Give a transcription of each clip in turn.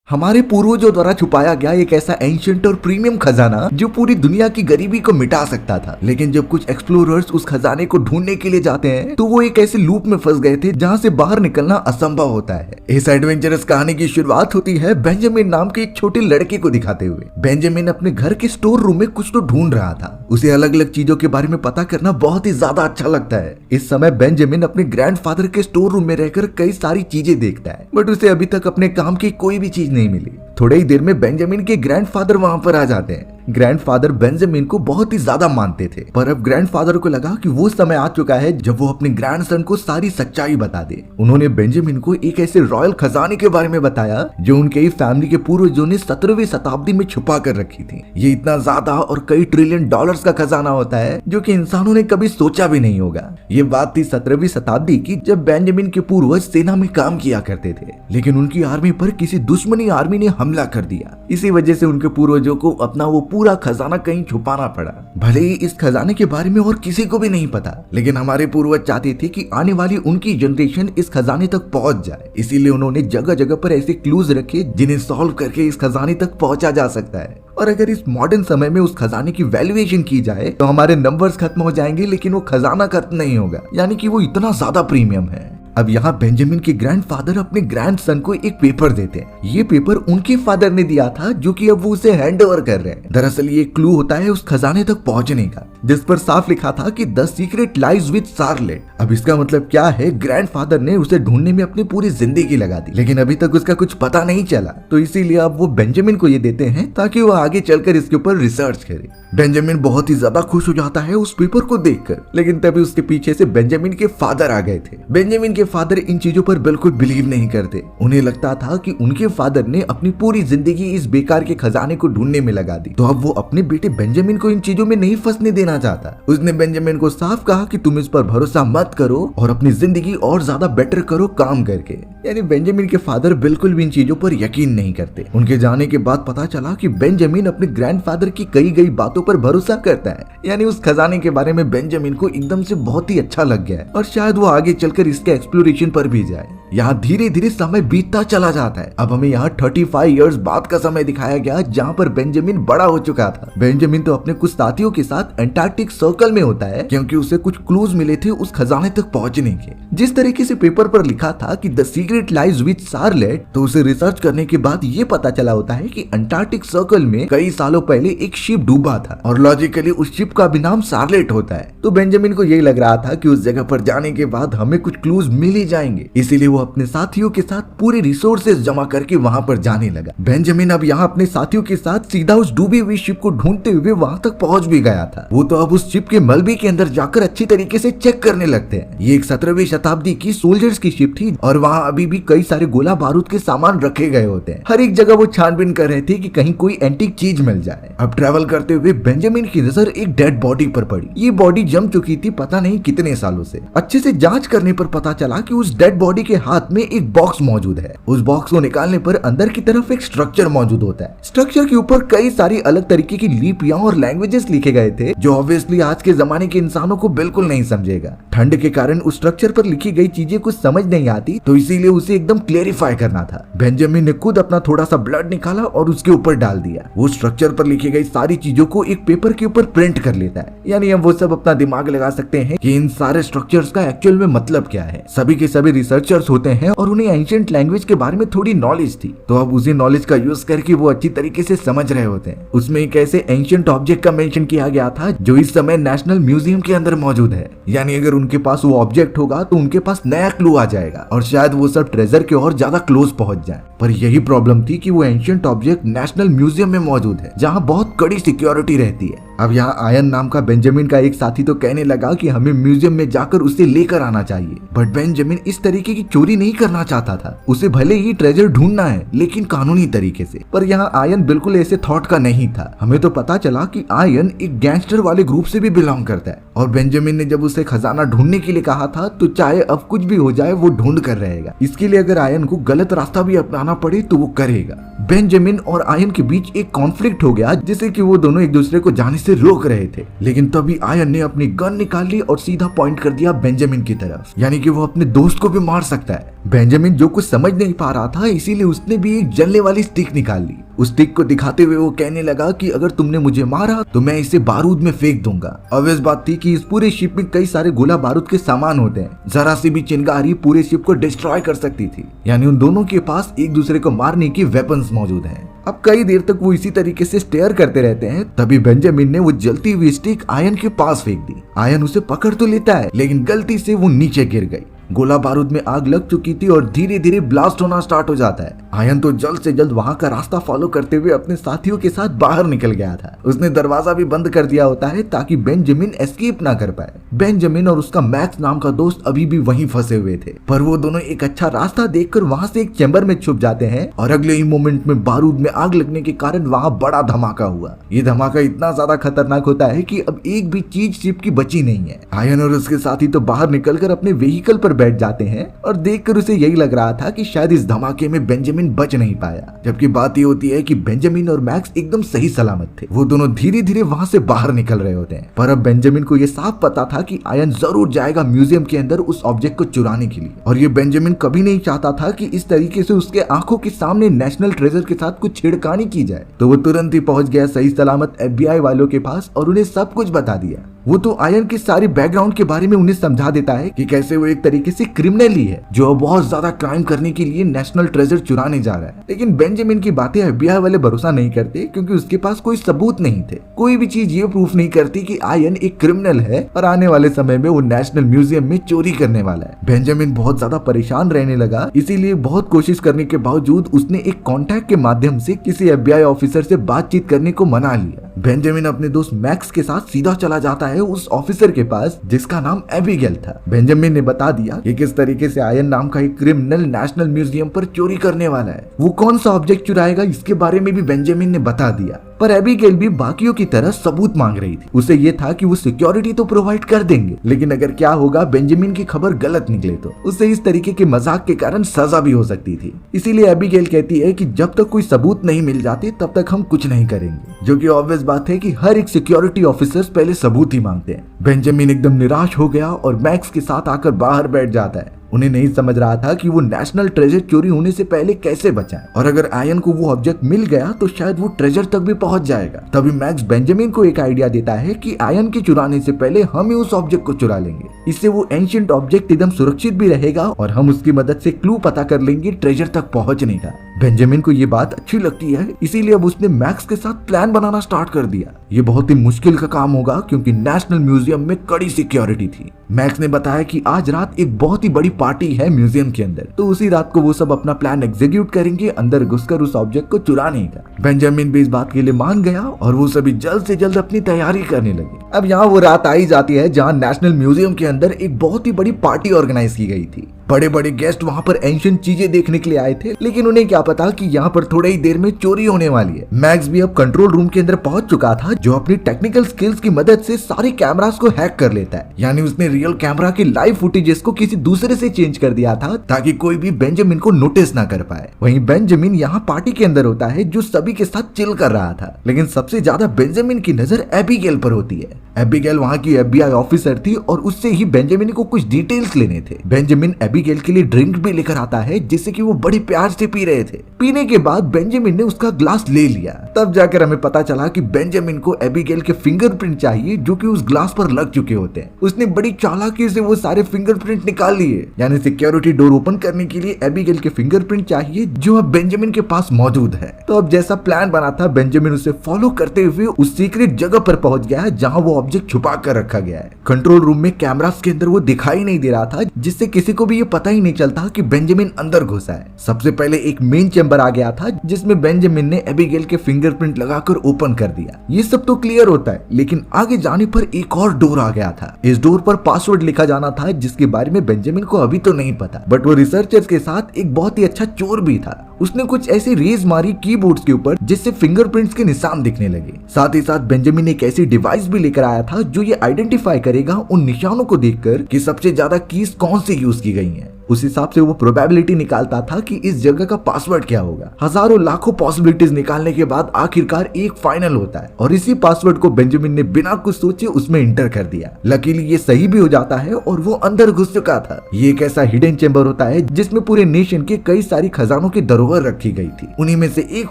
हमारे पूर्वजों द्वारा छुपाया गया एक ऐसा एंशिएंट और प्रीमियम खजाना जो पूरी दुनिया की गरीबी को मिटा सकता था। लेकिन जब कुछ एक्सप्लोरर्स उस खजाने को ढूंढने के लिए जाते हैं तो वो एक ऐसे लूप में फंस गए थे जहां से बाहर निकलना असंभव होता है। इस एडवेंचरस कहानी की शुरुआत होती है बेंजामिन नाम के एक छोटे लड़के को दिखाते हुए। बेंजामिन अपने घर के स्टोर रूम में कुछ तो ढूंढ रहा था। उसे अलग अलग चीजों के बारे में पता करना बहुत ही ज्यादा अच्छा लगता है। इस समय बेंजामिन अपने ग्रैंडफादर के स्टोर रूम में रहकर कई सारी चीजें देखता है, बट उसे अभी तक अपने काम की कोई भी चीज नहीं मिली। थोड़े ही देर में बेंजामिन के ग्रैंडफादर वहां पर आ जाते हैं। ग्रैंडफादर बेंजामिन को बहुत ही ज्यादा मानते थे, पर अब ग्रैंडफादर को लगा कि वो समय आ चुका है जब वो अपने ग्रैंडसन को सारी सच्चाई बता दे। उन्होंने बेंजामिन को एक ऐसे रॉयल खजाने के बारे में बताया जो उनके ही फैमिली के पूर्वजों ने 17वीं शताब्दी में छुपा कर रखी थी। ये इतना ज्यादा और कई ट्रिलियन डॉलर्स का खजाना होता है जो कि इंसानों ने कभी सोचा भी नहीं होगा। ये बात थी 17वीं शताब्दी की, जब बेंजामिन के पूर्वज सेना में काम किया करते थे, लेकिन उनकी आर्मी पर किसी दुश्मनी आर्मी ने हमला कर दिया। इसी वजह से उनके पूर्वजों को अपना वो पूरा खजाना कहीं छुपाना पड़ा। भले ही इस खजाने के बारे में और किसी को भी नहीं पता, लेकिन हमारे पूर्वज चाहते थे कि आने वाली उनकी जनरेशन इस खजाने तक पहुंच जाए। इसीलिए उन्होंने जगह जगह पर ऐसे क्लूज रखे जिन्हें सॉल्व करके इस खजाने तक पहुंचा जा सकता है। और अगर इस मॉडर्न समय में उस खजाने की वैल्यूएशन की जाए तो हमारे नंबर्स खत्म हो जाएंगे, लेकिन वो खजाना खत्म नहीं होगा, यानी कि वो इतना ज्यादा प्रीमियम है। अब यहाँ बेंजामिन के ग्रैंडफादर अपने ग्रैंडसन को एक पेपर देते हैं। ये पेपर उनके फादर ने दिया था, जो कि अब वो उसे हैंड ओवर कर रहे हैं। दरअसल ये क्लू होता है उस खजाने तक पहुंचने का, जिस पर साफ लिखा था कि the secret lies with Charlotte. अब इसका मतलब क्या है, ग्रैंडफादर ने उसे ढूंढने में अपनी पूरी जिंदगी लगा दी, लेकिन अभी तक उसका कुछ पता नहीं चला। तो इसीलिए अब वो बेंजामिन को ये देते हैं ताकि वो आगे चलकर इसके ऊपर रिसर्च करे। बेंजामिन बहुत ही ज्यादा खुश हो जाता है उस पेपर को देखकर, लेकिन तभी उसके पीछे से बेंजामिन के फादर आ गए थे। बेंजामिन के फादर इन चीजों पर बिल्कुल बिलीव नहीं करते। उन्हें लगता था कि उनके फादर ने अपनी पूरी जिंदगी इस बेकार के खजाने को ढूंढने में लगा दी, तो अब वो अपने बेटे बेंजामिन को इन चीजों में नहीं फंसने देना चाहता। उसने बेंजामिन को साफ कहा कि तुम इस पर भरोसा मत करो और अपनी जिंदगी और ज्यादा बेटर करो काम करके। यानी बेंजामिन के फादर बिल्कुल भी इन चीजों पर यकीन नहीं करते। उनके जाने के बाद पता चला कि बेंजामिन अपने ग्रैंडफादर की कही गई बातों पर भरोसा करता है। यानी उस खजाने के बारे में बेंजामिन को एकदम से बहुत ही अच्छा लग गया है और शायद वो आगे चलकर इसके एक्सप्लोरेशन पर भी जाए। यहाँ धीरे धीरे समय बीतता चला जाता है। अब हमें यहाँ 35 इयर्स बाद का समय दिखाया गया, जहाँ पर बेंजामिन बड़ा हो चुका था। बेंजामिन तो अपने कुछ साथियों के साथ अंटार्कटिक सर्कल में होता है, क्योंकि उसे कुछ क्लूज मिले थे उस खजाने तक पहुंचने के। जिस तरीके से पेपर पर लिखा था कि the secret lies with Charlotte, तो उसे रिसर्च करने के बाद ये पता चला होता है कि अंटार्कटिक सर्कल में कई सालों पहले एक शिप डूबा था और लॉजिकली उस शिप का भी नाम शार्लेट होता है। तो बेंजामिन को यही लग रहा था कि उस जगह पर जाने के बाद हमें कुछ क्लूज मिल ही जाएंगे, इसीलिए वो अपने साथियों के साथ पूरे रिसोर्सेज जमा करके वहां पर जाने लगा। बेंजामिन अब यहाँ अपने साथियों के साथ सीधा उस डूबी हुई शिप को ढूंढते हुए वहां तक पहुंच भी गया था। वो तो अब उस शिप के मलबे के अंदर जाकर अच्छी तरीके से चेक करने लगते हैं। ये एक 17वीं शताब्दी की सोल्जर्स की शिप थी और वहाँ अभी भी कई सारे गोला बारूद के सामान रखे गए होते हैं। हर एक जगह वो छानबीन कर रहे थे कि कहीं कोई एंटीक चीज मिल जाए। अब ट्रेवल करते हुए बेंजामिन की नजर एक डेड बॉडी पर पड़ी। ये बॉडी जम चुकी थी पता नहीं कितने सालों से। अच्छे से जांच करने पर पता चला कि उस डेड बॉडी के हाथ में एक बॉक्स मौजूद है। उस बॉक्स को निकालने पर अंदर की तरफ एक स्ट्रक्चर मौजूद होता है। स्ट्रक्चर के ऊपर कई सारी अलग तरीके की लिपियां और लैंग्वेजेस लिखे गए थे, जो ऑब्वियसली आज के जमाने के इंसानों को बिल्कुल नहीं समझेगा। ठंड के कारण उस स्ट्रक्चर पर लिखी गई चीजें कुछ समझ नहीं आती, तो इसीलिए उसे एकदम क्लेरिफाई करना था। बेंजामिन ने खुद अपना थोड़ा सा ब्लड निकाला और उसके ऊपर डाल दिया। वो स्ट्रक्चर पर लिखी गई सारी चीजों को एक पेपर के ऊपर प्रिंट कर लेता है। यानी हम वो सब अपना दिमाग लगा सकते हैं कि इन सारे स्ट्रक्चर्स का एक्चुअल में मतलब क्या है। सभी के सभी रिसर्चर्स होते हैं और उन्हें एंशिएंट लैंग्वेज के बारे में थोड़ी नॉलेज थी, तो अब उसी नॉलेज का यूज करके वो अच्छी तरीके से समझ रहे होते हैं। उसमें एक ऐसे एंशिएंट ऑब्जेक्ट का मेंशन किया गया था जो इस समय नेशनल म्यूजियम के अंदर मौजूद है। यानी अगर उनके पास वो ऑब्जेक्ट होगा तो उनके पास नया क्लू आ जाएगा और शायद वो सब ट्रेजर के और ज्यादा क्लोज पहुंच जाए। पर यही प्रॉब्लम थी कि वो एंशिएंट ऑब्जेक्ट नेशनल म्यूजियम में मौजूद है, जहाँ बहुत कड़ी सिक्योरिटी रहती है। अब यहाँ आयन नाम का बेंजामिन का एक साथी तो कहने लगा कि हमें म्यूजियम में जाकर उसे लेकर आना चाहिए, बट बेंजामिन इस तरीके की चोरी नहीं करना चाहता था। उसे भले ही ट्रेजर ढूंढना है, लेकिन कानूनी तरीके से। पर यहाँ आयन बिल्कुल ऐसे थॉट का नहीं था। हमें तो पता चला कि आयन एक गैंगस्टर वाले ग्रुप से भी बिलोंग करता है और बेंजामिन ने जब उसे खजाना ढूंढने के लिए कहा था, तो चाहे अब कुछ भी हो जाए वो ढूंढ कर रहेगा। इसके लिए अगर आयन को गलत रास्ता भी अपनाना पड़े तो वो करेगा। बेंजामिन और आयन के बीच एक कॉन्फ्लिक्ट हो गया, जिससे कि वो दोनों एक दूसरे को जाने से रोक रहे थे। लेकिन तभी आयन ने अपनी गन निकाल ली और सीधा पॉइंट कर दिया बेंजामिन की तरफ, यानी कि वो अपने दोस्त को भी मार सकता है। बेंजामिन जो कुछ समझ नहीं पा रहा था, इसीलिए उसने भी एक जलने वाली स्टिक निकाल ली। उस स्टिक को दिखाते हुए वो कहने लगा कि अगर तुमने मुझे मारा तो मैं इसे बारूद में फेंक दूंगा। ऑब्वियस बात थी कि इस पूरे शिप में कई सारे गोला बारूद के सामान होते हैं, जरा सी भी चिंगारी पूरे शिप को डिस्ट्रॉय कर सकती थी। यानी उन दोनों के पास एक दूसरे को मारने की वेपन्स मौजूद हैं। अब कई देर तक वो इसी तरीके से स्टेयर करते रहते हैं। तभी बेंजामिन ने वो जलती हुई स्टिक आयन के पास फेंक दी। आयन उसे पकड़ तो लेता है, लेकिन गलती से वो नीचे गिर गई। गोला बारूद में आग लग चुकी थी और धीरे धीरे ब्लास्ट होना स्टार्ट हो जाता है। आयन तो जल्द से जल्द वहां का रास्ता फॉलो करते हुए अपने साथियों के साथ बाहर निकल गया था। उसने दरवाजा भी बंद कर दिया होता है ताकि बेंजामिन एस्केप ना कर पाए। बेंजामिन और उसका मैक्स नाम का दोस्त अभी भी वहीं फंसे हुए थे, पर वो दोनों एक अच्छा रास्ता देखकर वहां से एक चैम्बर में छुप जाते हैं और अगले ही मोमेंट में बारूद में आग लगने के कारण वहां बड़ा धमाका हुआ। ये धमाका इतना ज्यादा खतरनाक होता है कि अब एक भी चीज शिप की बची नहीं है। आयन और उसके साथी तो बाहर निकलकर अपने व्हीकल पर बैठ जाते हैं और देखकर उसे यही लग रहा था कि शायद इस धमाके में बेंजामिन बच नहीं पाया, जबकि बात ये होती है कि बेंजामिन और मैक्स एकदम सही सलामत थे। वो दोनों धीरे धीरे वहां से बाहर निकल रहे होते हैं, पर अब बेंजामिन को ये साफ पता था कि आयन जरूर जाएगा म्यूजियम के अंदर उस ऑब्जेक्ट को चुराने के लिए, और ये बेंजामिन कभी नहीं चाहता था कि इस तरीके से उसके आंखों के सामने नेशनल ट्रेजर के साथ कुछ छेड़खानी की जाए। तो वो तुरंत ही पहुंच गया सही सलामत FBI वालों के पास और उन्हें सब कुछ बता दिया। वो तो आयन के सारी बैकग्राउंड के बारे में उन्हें समझा देता है कि कैसे वो एक तरीके से क्रिमिनल ही है जो बहुत ज्यादा क्राइम करने के लिए नेशनल ट्रेजर चुराने जा रहा है। लेकिन बेंजामिन की बातें FBI वाले भरोसा नहीं करते, क्योंकि उसके पास कोई सबूत नहीं थे। कोई भी चीज ये प्रूफ नहीं करती कि आयन एक क्रिमिनल है और आने वाले समय में वो नेशनल म्यूजियम में चोरी करने वाला है। बेंजामिन बहुत ज्यादा परेशान रहने लगा, इसीलिए बहुत कोशिश करने के बावजूद उसने एक कॉन्टैक्ट के माध्यम से किसी FBI ऑफिसर से बातचीत करने को मना लिया। बेंजामिन अपने दोस्त मैक्स के साथ सीधा चला जाता है उस ऑफिसर के पास जिसका नाम एबिगेल था। बेंजामिन ने बता दिया कि किस तरीके से आयन नाम का एक क्रिमिनल नेशनल म्यूजियम पर चोरी करने वाला है। वो कौन सा ऑब्जेक्ट चुराएगा इसके बारे में भी बेंजामिन ने बता दिया, पर एबिगेल भी बाकियों की तरह सबूत मांग रही थी। उसे ये था कि वो सिक्योरिटी तो प्रोवाइड कर देंगे, लेकिन अगर क्या होगा बेंजामिन की खबर गलत निकले तो उसे इस तरीके के मजाक के कारण सजा भी हो सकती थी। इसीलिए एबिगेल कहती है कि जब तक कोई सबूत नहीं मिल जाते तब तक हम कुछ नहीं करेंगे, जो कि ऑब्वियस बात है कि हर एक सिक्योरिटी ऑफिसर्स पहले सबूत ही मांगते हैं। बेंजामिन एकदम निराश हो गया और मैक्स के साथ आकर बाहर बैठ जाता है। उन्हें नहीं समझ रहा था कि वो नेशनल ट्रेजर चोरी होने से पहले कैसे बचाएं, और अगर आयन को वो ऑब्जेक्ट मिल गया तो शायद वो ट्रेजर तक भी पहुंच जाएगा। तभी मैक्स बेंजामिन को एक आइडिया देता है कि आयन के चुराने से पहले हम ही उस ऑब्जेक्ट को चुरा लेंगे। इससे वो एंशिएंट ऑब्जेक्ट एकदम सुरक्षित भी रहेगा और हम उसकी मदद से क्लू पता कर लेंगे ट्रेजर तक पहुंचने का। बेंजामिन को ये बात अच्छी लगती है, इसीलिए अब उसने मैक्स के साथ प्लान बनाना स्टार्ट कर दिया। ये बहुत ही मुश्किल का काम होगा क्योंकि नेशनल म्यूजियम में कड़ी सिक्योरिटी थी। मैक्स ने बताया कि आज रात एक बहुत ही बड़ी पार्टी है म्यूजियम के अंदर, तो उसी रात को वो सब अपना प्लान एग्जीक्यूट करेंगे अंदर घुसकर उस ऑब्जेक्ट को चुराने का। बेंजामिन भी इस बात के लिए मान गया और वो सभी जल्द से जल्द अपनी तैयारी करने लगे। अब यहाँ वो रात आई जाती है जहाँ नेशनल म्यूजियम के अंदर एक बहुत ही बड़ी पार्टी ऑर्गेनाइज की गई थी। बड़े बड़े गेस्ट वहाँ पर एंशिएंट चीजें देखने के लिए आए थे, लेकिन उन्हें क्या पता कि यहाँ पर थोड़ी ही देर में चोरी होने वाली है। मैक्स भी अब कंट्रोल रूम के अंदर पहुंच चुका था, जो अपनी टेक्निकल स्किल्स की मदद से सारे कैमरास को हैक कर लेता है। यानी उसने रियल कैमरा के लाइव फुटेजेस को किसी दूसरे से चेंज कर दिया था ताकि कोई भी बेंजामिन को नोटिस ना कर पाए। वहीं बेंजामिन यहाँ पार्टी के अंदर होता है जो सभी के साथ चिल कर रहा था, लेकिन सबसे ज्यादा बेंजामिन की नजर एबिगेल पर होती है। एबिगेल वहाँ की FBI ऑफिसर थी और उससे ही बेंजामिन को कुछ डिटेल्स लेने थे। बेंजामिन एबिगेल के लिए ड्रिंक भी लेकर आता है जिससे कि वो बड़ी प्यार से पी रहे थे। पीने के बाद बेंजामिन ने उसका ग्लास ले लिया, तब जाकर हमें पता चला कि बेंजामिन को एबिगेल के फिंगरप्रिंट चाहिए जो कि उस ग्लास पर लग चुके होते हैं। उसने बड़ी चालाकी से वो सारे फिंगरप्रिंट निकाल लिए, यानी सिक्योरिटी डोर ओपन करने के लिए एबिगेल के फिंगरप्रिंट चाहिए जो अब बेंजामिन के पास मौजूद है। तो अब जैसा प्लान बना था बेंजामिन उसे फॉलो करते हुए उस सीक्रेट जगह पर पहुंच गया है जहां वो ऑब्जेक्ट छुपा कर रखा गया है। कंट्रोल रूम में कैमरास के अंदर वो दिखाई नहीं दे रहा था, जिससे किसी को भी ये पता ही नहीं चलता कि बेंजामिन अंदर घुसा है। सबसे पहले एक मेन चैम्बर आ गया था जिसमें बेंजामिन ने एबिगेल के फिंगरप्रिंट लगाकर ओपन कर दिया। ये सब तो क्लियर होता है, लेकिन आगे जाने पर एक और डोर आ गया था। इस डोर पर पासवर्ड लिखा जाना था जिसके बारे में बेंजामिन को अभी तो नहीं पता, बट वो रिसर्चर्स के साथ एक बहुत ही अच्छा चोर भी था। उसने कुछ ऐसी रेज मारी कीबोर्ड्स के ऊपर जिससे फिंगरप्रिंट्स के निशान दिखने लगे। साथ ही साथ बेंजामिन एक ऐसी डिवाइस भी लेकर आया था जो ये आइडेंटिफाई करेगा उन निशानों को देखकर कि सबसे ज्यादा कीज कौन से यूज की गई हैं। उस हिसाब से वो प्रोबेबिलिटी निकालता था कि इस जगह का पासवर्ड क्या होगा। हजारों लाखों पॉसिबिलिटीज निकालने के बाद आखिरकार एक फाइनल होता है और इसी पासवर्ड को बेंजामिन ने बिना कुछ सोचे उसमें इंटर कर दिया। लकीली ये सही भी हो जाता है और वो अंदर घुस चुका था। ये एक ऐसा हिडन चेंबर होता है जिसमें पूरे नेशन के कई सारी खजानों की धरोहर रखी गई थी। उन्हीं में से एक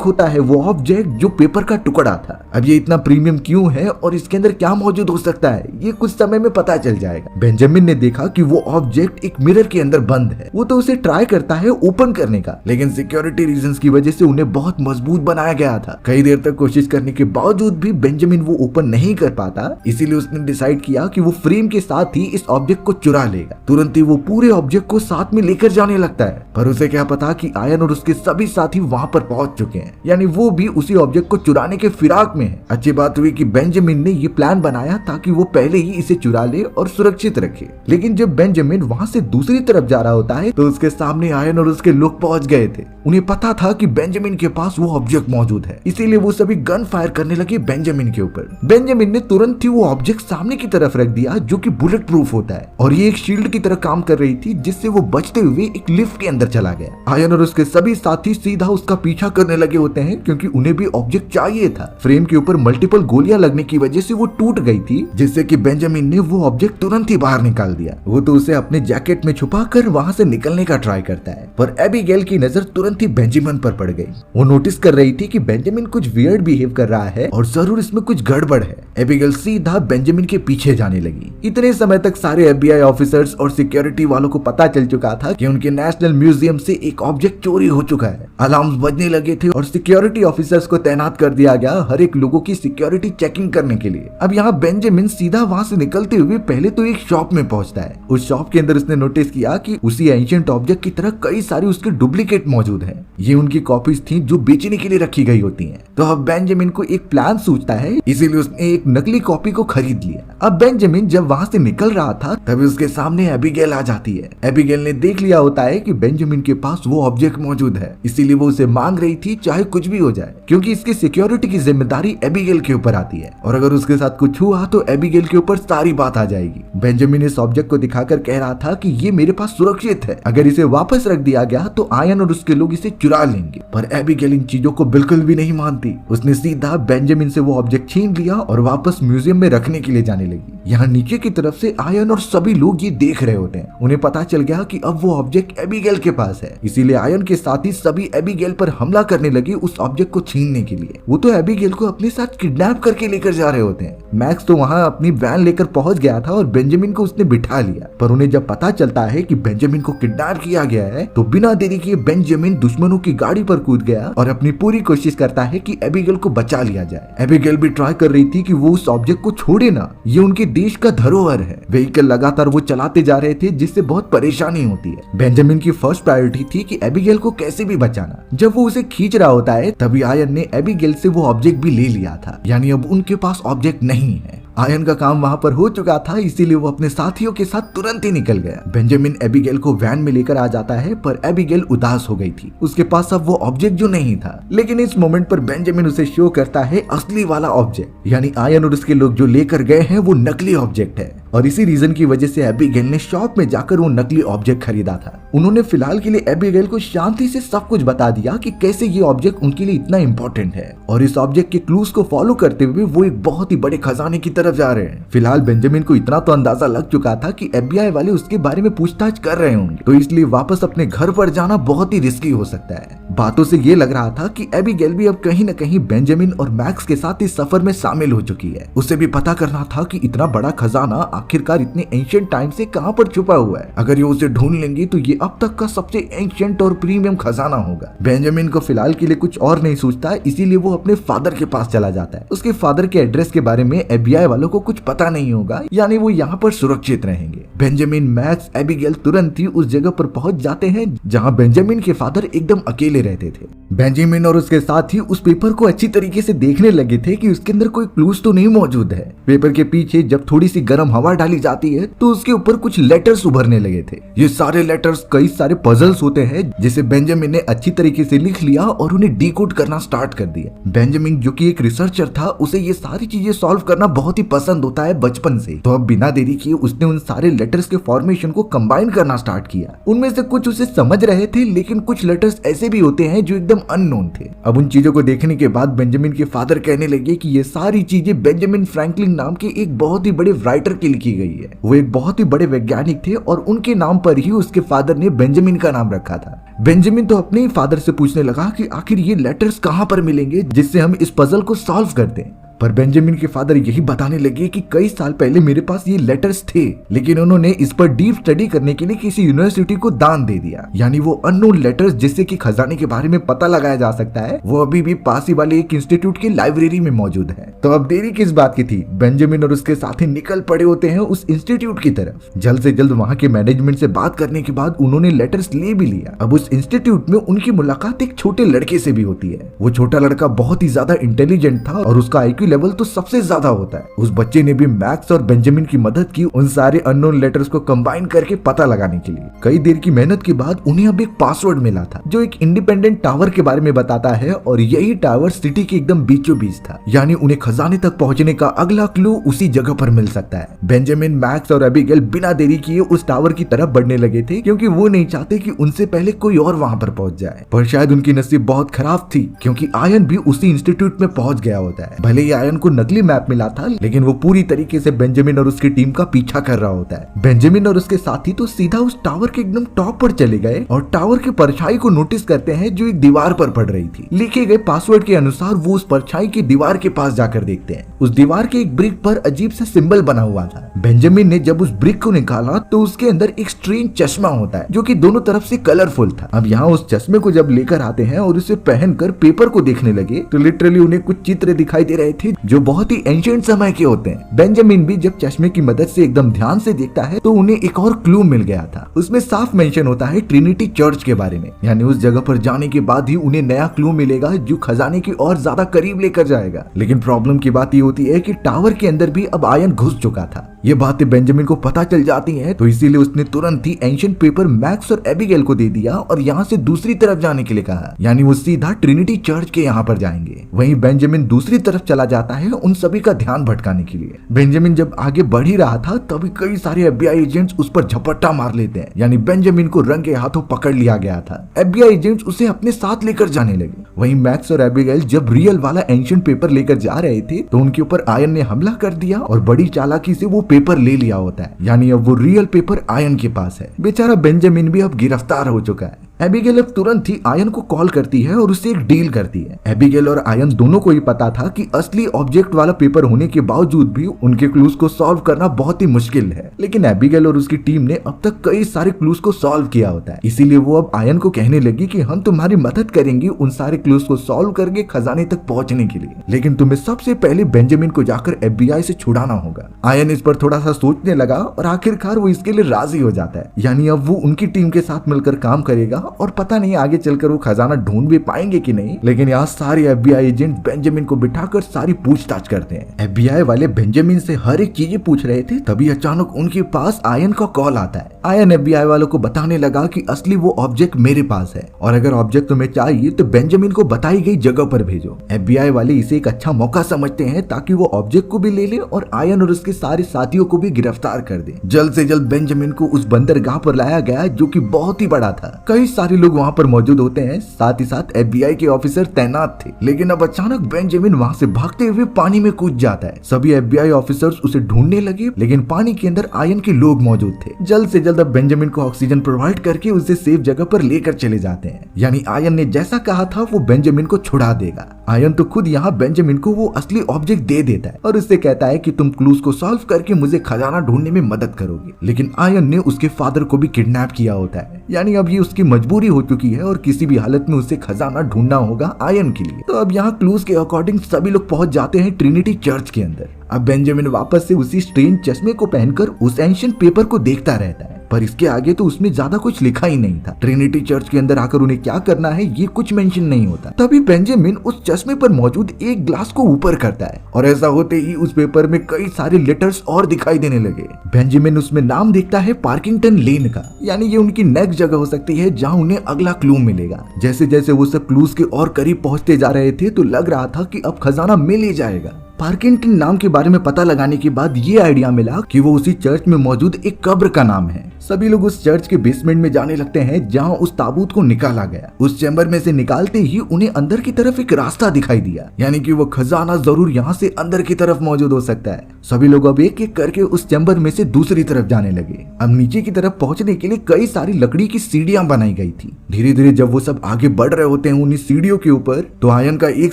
होता है वो ऑब्जेक्ट जो पेपर का टुकड़ा था। अब ये इतना प्रीमियम क्यों है और इसके अंदर क्या मौजूद हो सकता है, ये कुछ समय में पता चल जाएगा। बेंजामिन ने देखा कि वो ऑब्जेक्ट एक मिरर के अंदर बंद है। वो तो उसे ट्राई करता है ओपन करने का, लेकिन सिक्योरिटी रीजंस की वजह से उन्हें बहुत मजबूत बनाया गया था। कई देर तक कोशिश करने के बावजूद भी बेंजामिन वो ओपन नहीं कर पाता। इसीलिए उसने डिसाइड किया कि वो फ्रेम के साथ ही इस ऑब्जेक्ट को चुरा लेगा। तुरंत ही वो पूरे ऑब्जेक्ट को साथ में लेकर जाने लगता है, पर उसे क्या पता कि आयन और उसके सभी साथी वहां पर पहुंच चुके हैं, यानी वो भी उसी ऑब्जेक्ट को चुराने के फिराक में है। अच्छी बात हुई कि बेंजामिन ने ये प्लान बनाया ताकि वो पहले ही इसे चुरा ले और सुरक्षित रखे। लेकिन जब बेंजामिन वहां से दूसरी तरफ जा रहा होता है तो उसके सामने आयन और उसके लोग पहुंच गए थे। उन्हें पता था कि बेंजामिन के पास वो ऑब्जेक्ट मौजूद है, इसीलिए वो सभी गन फायर करने लगे बेंजामिन के ऊपर। बेंजामिन ने तुरंत ही वो ऑब्जेक्ट सामने की तरफ रख दिया जो कि बुलेट प्रूफ होता है और ये एक शील्ड की तरह काम कर रही थी, जिससे वो बचते हुए एक लिफ्ट के अंदर चला गया। आयन और उसके सभी साथी सीधा उसका पीछा करने लगे होते हैं क्योंकि उन्हें भी ऑब्जेक्ट चाहिए था। फ्रेम के ऊपर मल्टीपल गोलियां लगने की वजह से वो टूट गई थी, जिससे कि बेंजामिन ने वो ऑब्जेक्ट तुरंत ही बाहर निकाल दिया। वो तो उसे अपने जैकेट में छुपाकर वहां से निकलने का ट्राई करता है, पर एबिगेल की नजर तुरंत ही बेंजामिन पर पड़ गई। वो नोटिस कर रही थी कि बेंजामिन कुछ वियर्ड बिहेव कर रहा है और जरूर इसमें कुछ गड़बड़ है। एबिगेल सीधा बेंजामिन के पीछे जाने लगी। इतने समय तक सारे FBI ऑफिसर्स और सिक्योरिटी वालों को पता चल चुका था कि उनके नेशनल म्यूजियम से एक ऑब्जेक्ट चोरी हो चुका है। अलार्म्स बजने लगे थे और सिक्योरिटी ऑफिसर्स को तैनात कर दिया गया हर एक लोगों की सिक्योरिटी चेकिंग करने के लिए। अब यहाँ बेंजामिन सीधा वहां से निकलते हुए पहले तो एक शॉप में पहुंचता है। उस शॉप के अंदर उसने नोटिस किया कि उसी एंशिएंट ऑब्जेक्ट की तरह कई सारी उसके डुप्लीकेट मौजूद हैं। ये उनकी कॉपीज थी जो बेचने के लिए रखी गई होती हैं। तो अब बेंजामिन को एक प्लान सूझता है, इसीलिए उसने एक नकली कॉपी को खरीद लिया। अब बेंजामिन जब वहां से निकल रहा था तभी उसके सामने एबिगेल आ जाती है। एबिगेल ने देख लिया होता है कि बेंजामिन के पास वो ऑब्जेक्ट मौजूद है, इसीलिए वो उसे मांग रही थी चाहे कुछ भी हो जाए, क्योंकि इसकी सिक्योरिटी की जिम्मेदारी एबिगेल के ऊपर आती है और अगर उसके साथ कुछ हुआ तो एबिगेल के ऊपर सारी बात आ जाएगी। बेंजामिन इस ऑब्जेक्ट को दिखाकर कह रहा था कि ये मेरे पास सुरक्षित है, अगर इसे वापस रख दिया गया तो आयन और उसके लोग इसे चुरा लेंगे। पर एबिगेल इन चीजों को बिल्कुल भी नहीं मानती। उसने सीधा बेंजामिन से वो ऑब्जेक्ट छीन लिया और वापस म्यूजियम में रखने के लिए जाने लगी। यहाँ नीचे की तरफ से आयन और सभी लोग ये देख रहे होते हैं। उन्हें पता चल गया कि अब वो ऑब्जेक्ट एबिगेल के पास है, इसीलिए आयन के साथ ही सभी एबिगेल पर हमला करने लगे उस ऑब्जेक्ट को छीनने के लिए। वो तो एबिगेल को अपने साथ किडनैप करके लेकर जा रहे होते हैं। मैक्स तो वहाँ अपनी वैन लेकर पहुंच गया था और बेंजामिन को उसने बिठा लिया, पर उन्हें जब पता चलता है कि बेंजामिन को किडनैप किया गया है तो बिना देरी किए बेंजामिन दुश्मनों की गाड़ी पर कूद गया और अपनी पूरी कोशिश करता है कि एबिगेल को बचा लिया जाए। एबिगेल भी ट्राई कर रही थी कि वो उस ऑब्जेक्ट को छोड़े ना, ये उनके देश का धरोहर है। व्हीकल लगातार वो चलाते जा रहे थे जिससे बहुत परेशानी होती है। बेंजामिन की फर्स्ट प्रायोरिटी थी कि एबिगेल को कैसे भी बचाना। जब वो उसे खींच रहा होता है तभी आयन ने एबिगेल से वो ऑब्जेक्ट भी ले लिया था, यानी अब उनके पास ऑब्जेक्ट नहीं है। आयन का काम वहां पर हो चुका था, इसीलिए वो अपने साथियों के साथ तुरंत ही निकल गया। बेंजामिन एबिगेल को वैन में लेकर आ जाता है, पर एबिगेल उदास हो गई थी। उसके पास अब वो ऑब्जेक्ट जो नहीं था, लेकिन इस मोमेंट पर बेंजामिन उसे शो करता है असली वाला ऑब्जेक्ट, यानी आयन और उसके लोग जो लेकर गए हैं वो नकली ऑब्जेक्ट है। और इसी रीजन की वजह से एबिगेल ने शॉप में जाकर वो नकली ऑब्जेक्ट खरीदा था। उन्होंने फिलहाल के लिए एबिगेल को शांति से सब कुछ बता दिया कि कैसे ये ऑब्जेक्ट उनके लिए इतना इंपॉर्टेंट है, और इस ऑब्जेक्ट के क्लूज को फॉलो करते हुए वो एक बहुत ही बड़े खजाने की तरफ जा रहे हैं। फिलहाल बेंजामिन को इतना तो अंदाजा लग चुका था कि FBI वाले उसके बारे में पूछताछ कर रहे होंगे, तो इसलिए वापस अपने घर पर जाना बहुत ही रिस्की हो सकता है। बातों से ये लग रहा था कि एबिगेल भी अब कहीं न कहीं बेंजामिन और मैक्स के साथ इस सफर में शामिल हो चुकी है। उसे भी पता करना था कि इतना बड़ा खजाना आखिरकार इतने एंशिएंट टाइम से कहां पर छुपा हुआ है। अगर ये उसे ढूंढ लेंगी तो ये अब तक का सबसे एंशिएंट और प्रीमियम खजाना होगा। बेंजामिन को फिलहाल के लिए कुछ और नहीं सोचता, इसीलिए वो अपने फादर के पास चला जाता है। उसके फादर के एड्रेस के बारे में FBI वालों को कुछ पता नहीं होगा, यानी वो यहाँ पर सुरक्षित रहेंगे। बेंजामिन, मैक्स, एबिगेल तुरंत ही उस जगह पर पहुंच जाते हैं जहाँ बेंजामिन के फादर एकदम अकेले रहते थे। बेंजामिन और उसके साथ ही उस पेपर को अच्छी तरीके से देखने लगे थे कि उसके अंदर कोई क्लूज तो नहीं मौजूद है। पेपर के पीछे जब थोड़ी सी गर्म हवा मार डाली जाती है तो उसके ऊपर कुछ लेटर्स उभरने लगे थे। ये सारे लेटर्स कई सारे पजल्स होते हैं जिसे बेंजामिन ने अच्छी तरीके से लिख लिया और उन्हें डिकोड करना स्टार्ट कर दिया। बेंजामिन जो कि एक रिसर्चर था, उसे ये सारी चीजें सॉल्व करना बहुत ही पसंद होता है बचपन से। तो अब बिना देरी किए उसने उन सारे लेटर्स के फॉर्मेशन को कंबाइन करना स्टार्ट किया। उनमें से कुछ उसे समझ रहे थे, लेकिन कुछ लेटर्स ऐसे भी होते हैं जो एकदम अननोन थे। अब उन चीजों को देखने के बाद बेंजामिन के फादर कहने लगे कि ये सारी चीजें बेंजामिन फ्रैंकलिन नाम के एक बहुत ही बड़े राइटर की लिखी गई है। वो एक बहुत ही बड़े वैज्ञानिक थे और उनके नाम पर ही उसके फादर ने बेंजामिन का नाम रखा था। बेंजामिन तो अपने ही फादर से पूछने लगा कि आखिर ये लेटर्स कहां पर मिलेंगे जिससे हम इस पजल को सॉल्व कर दें। पर बेंजामिन के फादर यही बताने लगे कि कई साल पहले मेरे पास ये लेटर्स थे, लेकिन उन्होंने इस पर डीप स्टडी करने के लिए किसी यूनिवर्सिटी को दान दे दिया। यानी वो अननोन लेटर्स जिससे कि खजाने के बारे में पता लगाया जा सकता है, वो अभी भी पास ही वाले एक इंस्टीट्यूट की लाइब्रेरी में मौजूद है। तो अब देरी किस बात की थी, बेंजामिन और उसके साथी निकल पड़े होते हैं उस इंस्टीट्यूट की तरफ। जल्द से जल्द वहाँ के मैनेजमेंट से बात करने के बाद उन्होंने लेटर्स ले भी लिया। अब उस इंस्टीट्यूट में उनकी मुलाकात एक छोटे लड़के से भी होती है। वो छोटा लड़का बहुत ही ज्यादा इंटेलिजेंट था और उसका IQ लेवल तो सबसे ज्यादा होता है। उस बच्चे ने भी मैक्स और बेंजामिन की मदद की उन सारे अननोन लेटर्स को कंबाइन करके पता लगाने के लिए। कई देर की मेहनत के बाद उन्हें अब एक पासवर्ड मिला था जो एक इंडिपेंडेंट टावर के बारे में बताता है, और यही टावर सिटी के एकदम बीचों बीच था। यानी उन्हें खजाने तक पहुंचने का अगला क्लू उसी जगह पर मिल सकता है। बेंजामिन, मैक्स और एबिगेल बिना देरी किए उस टावर की तरफ बढ़ने लगे थे, क्योंकि वो नहीं चाहते कि उनसे पहले कोई और वहां पर पहुंच जाए। पर शायद उनकी नसीब बहुत खराब थी, क्योंकि आयन भी उसी इंस्टीट्यूट में पहुंच गया होता है। भले ही आयन को नकली मैप मिला था, लेकिन वो पूरी तरीके से बेंजामिन और उसकी टीम का पीछा कर रहा होता है। बेंजामिन और उसके साथी तो सीधा उस टावर के एकदम टॉप पर चले गए और टावर की परछाई को नोटिस करते हैं जो एक दीवार पर पड़ रही थी। लिखे गए पासवर्ड के अनुसार वो उस परछाई की दीवार के पास जाकर देखते हैं। उस दीवार के एक ब्रिक पर अजीब सा सिंबल बना हुआ था। बेंजामिन ने जब उस ब्रिक को निकाला तो उसके अंदर एक स्ट्रेंज चश्मा होता है जो कि दोनों तरफ से कलरफुल था। अब यहाँ उस चश्मे को जब लेकर आते हैं और उसे पहनकर पेपर को देखने लगे तो लिटरली उन्हें कुछ चित्र दिखाई दे रहे थे जो बहुत ही एंशिएंट समय के होते हैं। बेंजामिन भी जब चश्मे की मदद से एकदम ध्यान से देखता है तो उन्हें एक और क्लू मिल गया था। उसमें साफ मेंशन होता है ट्रिनिटी चर्च के बारे में। यानी उस जगह पर जाने के बाद ही उन्हें नया क्लू मिलेगा जो खजाने की और ज्यादा करीब लेकर जाएगा। लेकिन प्रॉब्लम की बात ये होती है कि टावर के अंदर भी अब आयन घुस चुका था। ये बातें बेंजामिन को पता चल जाती हैं, तो इसीलिए उसने तुरंत ही एंशिएंट पेपर मैक्स और एबिगेल को दे दिया और यहाँ से दूसरी तरफ जाने के लिए कहा। यानी वो सीधा ट्रिनिटी चर्च के यहाँ पर जाएंगे। वहीं बेंजामिन दूसरी तरफ चला जाता है उन सभी का ध्यान भटकाने के लिए। बेंजामिन जब आगे बढ़ ही रहा था तभी कई सारे FBI एजेंट्स उस पर झपट्टा मार लेते हैं। यानी बेंजामिन को रंगे हाथों पकड़ लिया गया था। FBI एजेंट्स उसे अपने साथ लेकर जाने लगे। वहीं मैक्स और एबिगेल जब रियल वाला एंशिएंट पेपर लेकर जा रहे थे तो उनके ऊपर आयन ने हमला कर दिया और बड़ी चालाकी से वो पेपर ले लिया होता है। यानी अब वो रियल पेपर आयन के पास है। बेचारा बेंजामिन भी अब गिरफ्तार हो चुका है। एबिगेल अब तुरंत ही आयन को कॉल करती है और उससे एक डील करती है। एबिगेल और आयन दोनों को ही पता था कि असली ऑब्जेक्ट वाला पेपर होने के बावजूद भी उनके क्लूज को सॉल्व करना बहुत ही मुश्किल है। लेकिन एबिगेल और उसकी टीम ने अब तक कई सारे क्लूज को सॉल्व किया होता है। इसीलिए वो अब आयन को कहने लगी कि हम तुम्हारी मदद करेंगे उन सारे क्लूज को सॉल्व करके खजाने तक पहुंचने के लिए, लेकिन तुम्हें सबसे पहले बेंजामिन को जाकर FBI से छुड़ाना होगा। आयन इस पर थोड़ा सा सोचने लगा और आखिरकार वो इसके लिए राजी हो जाता है। यानी अब वो उनकी टीम के साथ मिलकर काम करेगा और पता नहीं आगे चलकर वो खजाना ढूंढ भी पाएंगे कि नहीं। लेकिन यहाँ सारे FBI एजेंट बेंजामिन को बिठाकर सारी पूछताछ करते हैं। FBI वाले बेंजामिन से हर एक चीजें पूछ रहे थे, तभी अचानक उनके पास आयन का कॉल आता है। आयन FBI वालों को बताने लगा कि असली वो ऑब्जेक्ट मेरे पास है और अगर ऑब्जेक्ट तुम्हें चाहिए तो बेंजामिन को बताई गई जगह पर भेजो। FBI वाले इसे एक अच्छा मौका समझते हैं ताकि वो ऑब्जेक्ट को भी ले ले और आयन और उसके सारे साथियों को भी गिरफ्तार कर दे। जल्द से जल्द बेंजामिन को उस बंदरगाह पर लाया गया जो कि बहुत ही बड़ा था। कई सारे लोग वहाँ पर मौजूद होते हैं, साथ ही साथ FBI के ऑफिसर तैनात थे। लेकिन अब अचानक बेंजामिन वहाँ से भागते हुए पानी में कूद जाता है। सभी FBI ऑफिसर्स उसे ढूंढने लगे, लेकिन पानी के अंदर आयन के लोग मौजूद थे। जल्द से जल्द अब बेंजामिन को ऑक्सीजन प्रोवाइड करके उसे सेफ जगह पर लेकर चले जाते हैं। यानी आयन ने जैसा कहा था वो बेंजामिन को छुड़ा देगा। आयन तो खुद यहाँ बेंजामिन को वो असली ऑब्जेक्ट दे देता है और उससे कहता है कि तुम क्लूज को सॉल्व करके मुझे खजाना ढूंढने में मदद करोगे। लेकिन आयन ने उसके फादर को भी किडनैप किया होता है। यानी अब ये उसकी मजबूरी हो चुकी है और किसी भी हालत में उसे खजाना ढूंढना होगा आयन के लिए। तो अब यहाँ क्लूज के अकॉर्डिंग सभी लोग पहुंच जाते हैं ट्रिनिटी चर्च के अंदर। अब बेंजामिन वापस से उसी स्ट्रेंज चश्मे को पहनकर उस एंशिएंट पेपर को देखता रहता है, पर इसके आगे तो उसमें ज्यादा कुछ लिखा ही नहीं था। ट्रिनिटी चर्च के अंदर आकर उन्हें क्या करना है ये कुछ मेंशन नहीं होता। तभी बेंजामिन उस चश्मे पर मौजूद एक ग्लास को ऊपर करता है और ऐसा होते ही उस पेपर में कई सारे लेटर्स और दिखाई देने लगे। बेंजामिन उसमें नाम देखता है पार्किंगटन लेन का, यानी ये उनकी नेक्स्ट जगह हो सकती है जहाँ उन्हें अगला क्लू मिलेगा। जैसे जैसे वो सब क्लूज के और करीब पहुंचते जा रहे थे तो लग रहा था कि अब खजाना मिल ही जाएगा। पार्किंगटन नाम के बारे में पता लगाने के बाद ये आइडिया मिला कि वो उसी चर्च में मौजूद एक कब्र का नाम है। सभी लोग उस चर्च के बेसमेंट में जाने लगते हैं जहां उस ताबूत को निकाला गया। उस चैम्बर में से निकालते ही उन्हें अंदर की तरफ एक रास्ता दिखाई दिया, यानी कि वो खजाना जरूर यहाँ से अंदर की तरफ मौजूद हो सकता है। सभी लोग अब एक एक करके उस चैम्बर में से दूसरी तरफ जाने लगे। अब नीचे की तरफ पहुंचने के लिए कई सारी लकड़ी की सीढ़ियां बनाई गई थी। धीरे धीरे जब वो सब आगे बढ़ रहे होते हैं उन्हीं सीढ़ियों के ऊपर, तो आयन का एक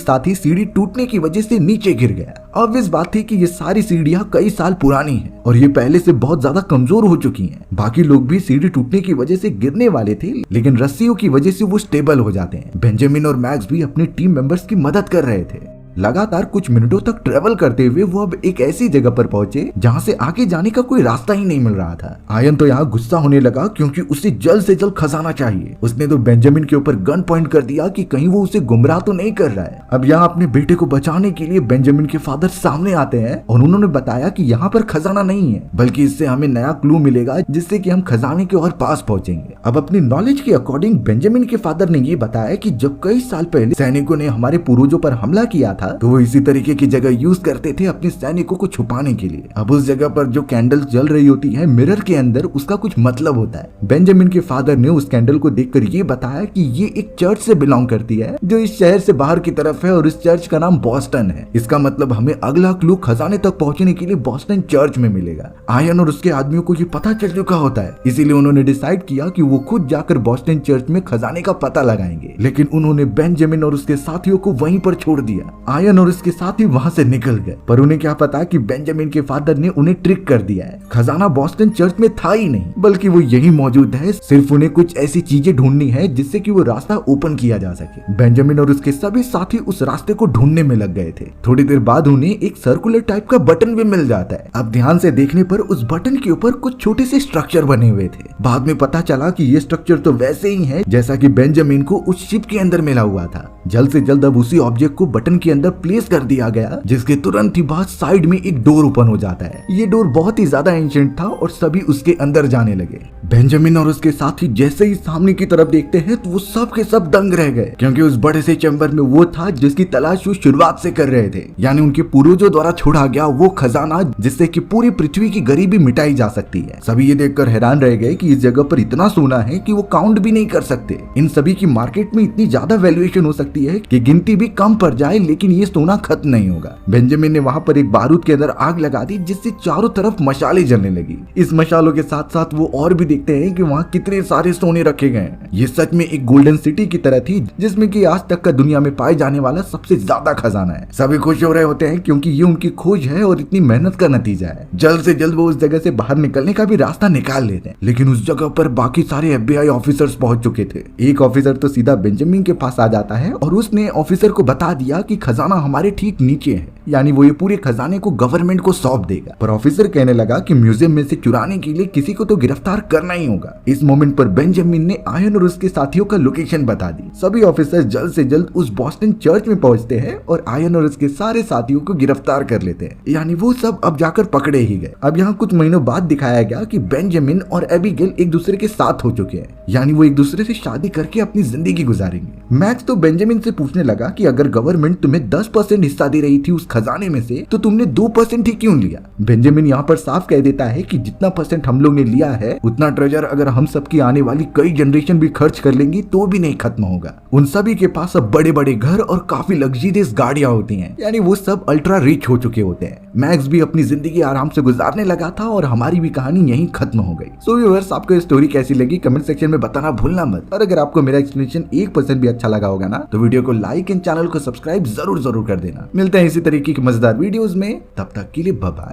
साथी सीढ़ी टूटने की वजह से नीचे गिर गया। अब इस बात थी कि ये सारी सीढ़ियां कई साल पुरानी हैं और ये पहले से बहुत ज्यादा कमजोर हो चुकी हैं। बाकी लोग भी सीढ़ी टूटने की वजह से गिरने वाले थे, लेकिन रस्सियों की वजह से वो स्टेबल हो जाते हैं। बेंजामिन और मैक्स भी अपने टीम मेंबर्स की मदद कर रहे थे। लगातार कुछ मिनटों तक ट्रेवल करते हुए वो अब एक ऐसी जगह पर पहुंचे जहां से आगे जाने का कोई रास्ता ही नहीं मिल रहा था। आयन तो यहाँ गुस्सा होने लगा क्योंकि उसे जल्द से जल्द खजाना चाहिए। उसने तो बेंजामिन के ऊपर गन पॉइंट कर दिया कि कहीं वो उसे गुमराह तो नहीं कर रहा है। अब यहाँ अपने बेटे को बचाने के लिए बेंजामिन के फादर सामने आते हैं और उन्होंने बताया कि यहाँ पर खजाना नहीं है, बल्कि इससे हमें नया क्लू मिलेगा जिससे कि हम खजाने के और पास पहुंचेंगे। अब अपनी नॉलेज के अकॉर्डिंग बेंजामिन के फादर ने ये बताया कि जब कई साल पहले सैनिकों ने हमारे पूर्वजों पर हमला किया था तो वो इसी तरीके की जगह यूज करते थे अपने सैनिकों को छुपाने के लिए। अब उस जगह पर जो कैंडल्स जल रही होती है मिरर के अंदर, उसका कुछ मतलब होता है। बेंजामिन के फादर ने उस कैंडल को देखकर ये बताया कि ये एक चर्च से बिलोंग करती है जो इस शहर से बाहर की तरफ है और इस चर्च का नाम बॉस्टन है। इसका मतलब हमें अगला क्लू खजाने तक पहुंचने के लिए बॉस्टन चर्च में मिलेगा। आयन और उसके आदमियों को ये पता चल चुका होता है, इसीलिए उन्होंने डिसाइड किया कि वो खुद जाकर बॉस्टन चर्च में खजाने का पता लगाएंगे। लेकिन उन्होंने बेंजामिन और उसके साथियों को वहीं पर छोड़ दिया। आयन और उसके साथ ही वहां से निकल गए, पर उन्हें क्या पता कि बेंजामिन के फादर ने उन्हें ट्रिक कर दिया है। खजाना बॉस्टन चर्च में था ही नहीं, बल्कि वो यही मौजूद है। सिर्फ उन्हें कुछ ऐसी चीजें ढूंढनी है जिससे कि वो रास्ता ओपन किया जा सके। बेंजामिन और उसके सभी साथी उस रास्ते को ढूंढने में लग गए थे। थोड़ी देर बाद उन्हें एक सर्कुलर टाइप का बटन भी मिल जाता है। अब ध्यान से देखने पर उस बटन के ऊपर कुछ छोटे से स्ट्रक्चर बने हुए थे। बाद में पता चला कि ये स्ट्रक्चर तो वैसे ही है जैसा कि बेंजामिन को उस शिप के अंदर मिला हुआ था। जल्द से जल्द अब उसी ऑब्जेक्ट को बटन के अंदर प्लेस कर दिया गया, जिसके तुरंत ही बाद साइड में एक डोर ओपन हो जाता है। ये डोर बहुत ही ज्यादा एंशिएंट था और सभी उसके अंदर जाने लगे। बेंजामिन और उसके साथी जैसे ही सामने की तरफ देखते हैं तो वो सब के सब दंग रह गए, क्योंकि उस बड़े से चैम्बर में वो था जिसकी तलाश वो शुरुआत से कर रहे थे, यानी उनके पूर्वजों द्वारा छोड़ा गया वो खजाना जिससे कि पूरी पृथ्वी की गरीबी मिटाई जा सकती है। सभी ये देखकर हैरान रह गए कि इस जगह पर इतना सोना है कि वो काउंट भी नहीं कर सकते। इन सभी की मार्केट में इतनी ज्यादा वैल्यूएशन हो सकती है कि गिनती भी कम पड़ जाए, लेकिन ये सोना खत्म नहीं होगा। बेंजामिन ने वहां पर एक बारूद के अंदर आग लगा दी जिससे चारों तरफ मशाले जलने लगी। इस मशालों के साथ साथ वो और भी देखते हैं कि वहाँ कितने सारे सोने रखे गए हैं। ये सच में एक गोल्डन सिटी की तरह थी जिसमें कि आज तक का दुनिया में पाए जाने वाला सबसे ज्यादा खजाना है। सभी खुश हो रहे होते हैं क्योंकि ये उनकी खोज है और इतनी मेहनत का नतीजा है। जल्द से जल्द वो उस जगह से बाहर निकलने का भी रास्ता निकाल लेते हैं, लेकिन उस जगह पर बाकी सारे FBI ऑफिसर्स पहुंच चुके थे। एक ऑफिसर तो सीधा बेंजामिन के पास आ जाता है और उसने ऑफिसर को बता दिया कि खजाना हमारे ठीक नीचे है, यानी वो ये पूरे खजाने को गवर्नमेंट को सौंप देगा। पर ऑफिसर कहने लगा कि म्यूजियम में से चुराने के लिए किसी को तो गिरफ्तार करना ही होगा। इस मोमेंट पर बेंजामिन ने आयन और उसके साथियों का लोकेशन बता दी। सभी ऑफिसर जल्द से जल्द उस बॉस्टन चर्च में पहुंचते हैं और आयन और उसके सारे साथियों को गिरफ्तार कर लेते हैं, यानी वो सब अब जाकर पकड़े ही गए। अब यहाँ कुछ महीनों बाद दिखाया गया कि बेंजामिन और एबिगेल एक दूसरे के साथ हो चुके हैं, यानी वो एक दूसरे से शादी करके अपनी जिंदगी गुजारेंगे। मैक्स तो बेंजामिन से पूछने लगा कि अगर गवर्नमेंट तुम्हें 10% हिस्सा दे रही थी उस खजाने में से, तो तुमने 2% ही क्यों लिया? बेंजामिन यहाँ पर साफ कह देता है कि जितना % हम लोग ने लिया है उतना ट्रेजर अगर हम सबकी आने वाली कई जनरेशन भी खर्च कर लेंगी तो भी नहीं खत्म होगा। उन सभी के पास अब बड़े बड़े घर और काफी लग्जरियस गाड़ियां होती हैं, यानी वो सब अल्ट्रा रिच हो चुके होते हैं। मैक्स भी अपनी जिंदगी आराम से गुजारने लगा था और हमारी भी कहानी यहीं खत्म हो गई। सो व्यूअर्स, आपको स्टोरी कैसी लगी कमेंट सेक्शन में बताना भूलना मत। और अगर आपको मेरा एक्सप्लेनेशन 1% भी अच्छा लगा होगा ना, तो वीडियो को लाइक एंड चैनल को सब्सक्राइब जरूर कर देना। मिलते हैं इसी तरीके की मजेदार वीडियोस में, तब तक के लिए बाय बाय।